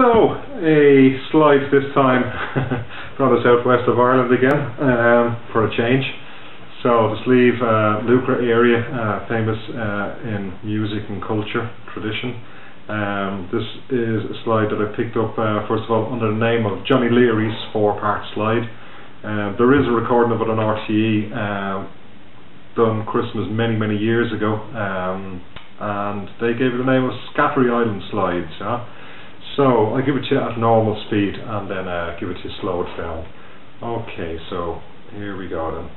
So, a slide this time from the southwest of Ireland again, for a change. So, the Slieve Lucre area, famous in music and culture, tradition. This is a slide that I picked up, first of all, under the name of Johnny Leary's 4-part slide. There is a recording of it on RTE, done Christmas many years ago, and they gave it the name of Scattery Island Slides. So I give it to you at normal speed and then give it to you slowed down. Okay, so here we go then.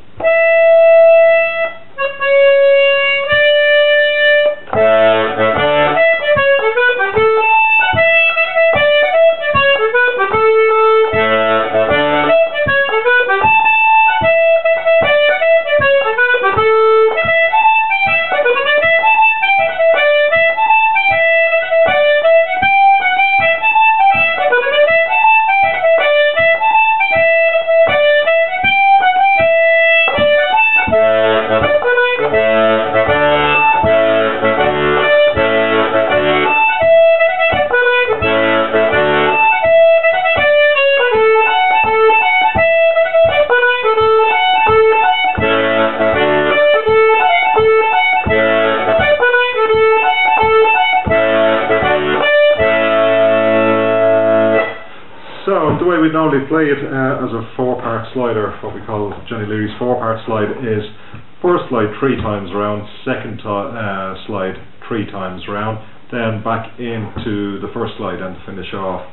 So the way we normally play it as a 4-part slider, what we call Johnny Leary's 4-part slide, is first slide 3 times around, second slide 3 times around, then back into the first slide and finish off.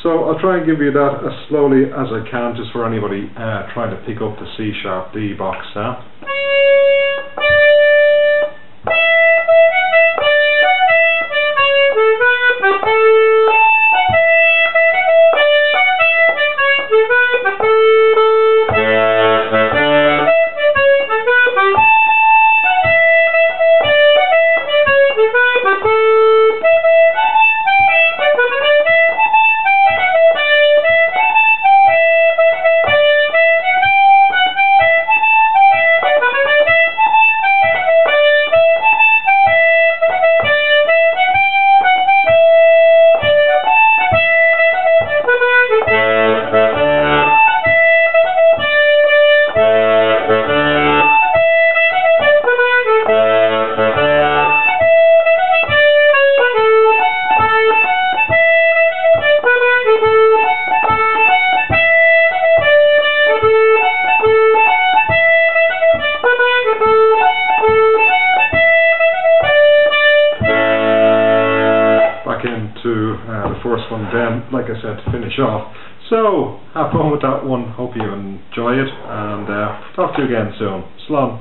So I'll try and give you that as slowly as I can, just for anybody trying to pick up the C-sharp D box. Into the first one then, like I said, to finish off. So have fun with that one, hope you enjoy it, and talk to you again soon. Slán.